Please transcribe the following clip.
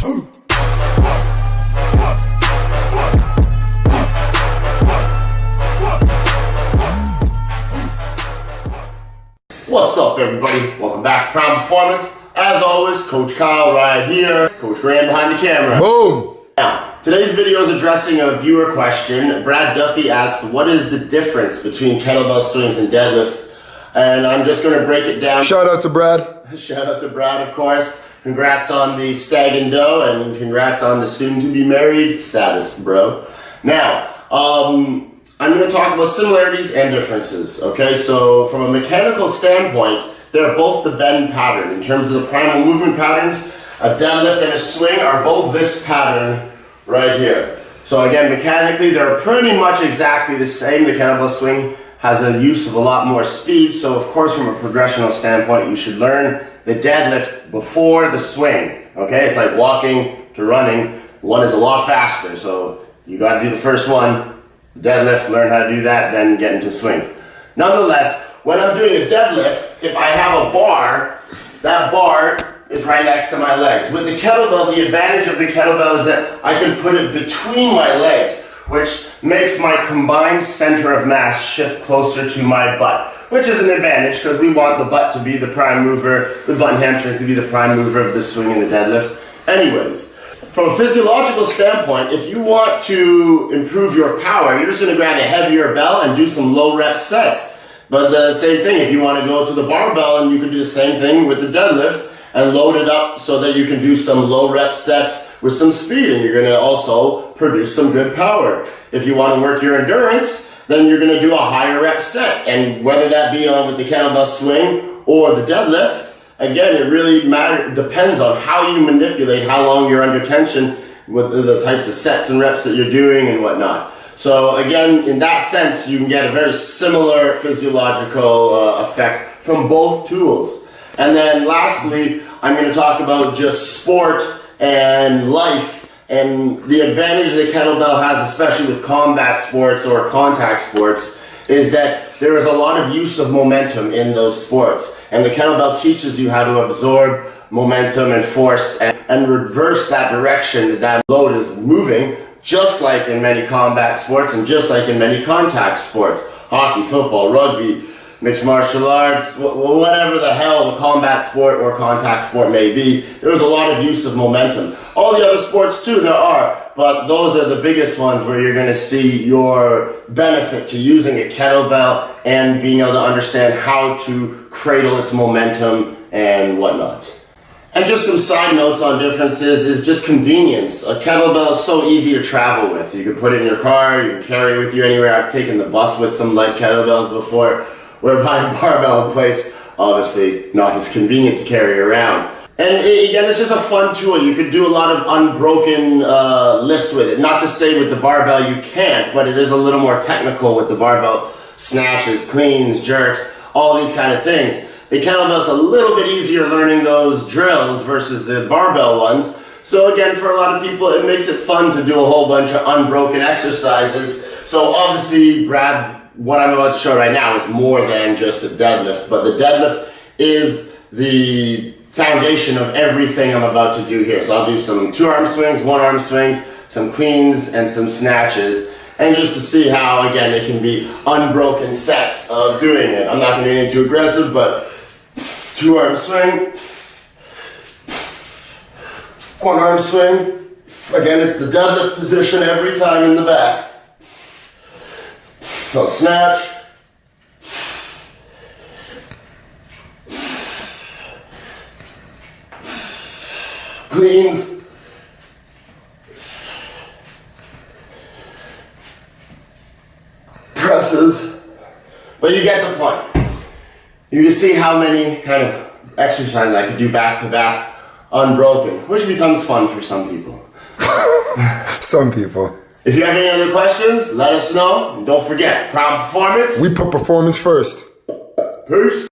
What's up, everybody? Welcome back to Prime Performance. As always, Coach Kyle right here, Coach Graham behind the camera. Boom! Now, today's video is addressing a viewer question. Brad Duffy asked, what is the difference between kettlebell swings and deadlifts? And I'm just going to break it down. Shout out to Brad. Shout out to Brad, of course. Congrats on the stag and doe, and congrats on the soon-to-be-married status, bro. Now, I'm going to talk about similarities and differences, okay? So, from a mechanical standpoint, they're both the bend pattern. In terms of the primal movement patterns, a deadlift and a swing are both this pattern right here. So again, mechanically, they're pretty much exactly the same. The kettlebell swing has a use of a lot more speed, so of course, from a progressional standpoint, you should learn the deadlift before the swing, okay? It's like walking to running. One is a lot faster, so you gotta do the first one, deadlift, learn how to do that, then get into swings. Nonetheless, when I'm doing a deadlift, if I have a bar, that bar is right next to my legs. With the kettlebell, the advantage of the kettlebell is that I can put it between my legs, which makes my combined center of mass shift closer to my butt, which is an advantage because we want the butt to be the prime mover, the butt and hamstrings to be the prime mover of the swing and the deadlift. Anyways, from a physiological standpoint, if you want to improve your power, you're just going to grab a heavier bell and do some low rep sets. But the same thing, if you want to go to the barbell, and you can do the same thing with the deadlift and load it up so that you can do some low rep sets with some speed, and you're going to also produce some good power. If you want to work your endurance, then you're going to do a higher rep set, and whether that be on with the kettlebell swing or the deadlift, again, it really depends on how you manipulate how long you're under tension with the types of sets and reps that you're doing and whatnot. So again, in that sense, you can get a very similar physiological effect from both tools. And then lastly, I'm going to talk about just sport and life and the advantage the kettlebell has, especially with combat sports or contact sports, is that there is a lot of use of momentum in those sports. And the kettlebell teaches you how to absorb momentum and force and reverse that direction that that load is moving, just like in many combat sports and just like in many contact sports. Hockey, football, rugby, mixed martial arts, whatever the hell the combat sport or contact sport may be, there's a lot of use of momentum. All the other sports too, there are, but those are the biggest ones where you're going to see your benefit to using a kettlebell and being able to understand how to cradle its momentum and whatnot. And just some side notes on differences is just convenience. A kettlebell is so easy to travel with. You can put it in your car, you can carry it with you anywhere. I've taken the bus with some light kettlebells before, whereby barbell plates, obviously not as convenient to carry around. And again, it's just a fun tool. You could do a lot of unbroken lifts with it. Not to say with the barbell you can't, but it is a little more technical with the barbell. Snatches, cleans, jerks, all these kind of things. The kettlebell's a little bit easier learning those drills versus the barbell ones. So again, for a lot of people, it makes it fun to do a whole bunch of unbroken exercises. So obviously, Brad, what I'm about to show right now is more than just a deadlift, but the deadlift is the foundation of everything I'm about to do here. So I'll do some 2-arm swings, 1-arm swings, some cleans, and some snatches. And just to see how, again, it can be unbroken sets of doing it. I'm not going to get too aggressive, but 2-arm swing, 1-arm swing. Again, it's the deadlift position every time in the back. I'll snatch. Cleans. Presses. But you get the point. You can see how many kind of exercises I could do back to back, unbroken, which becomes fun for some people. Some people. If you have any other questions, let us know. And don't forget, Prime Performance. We put performance first. Peace.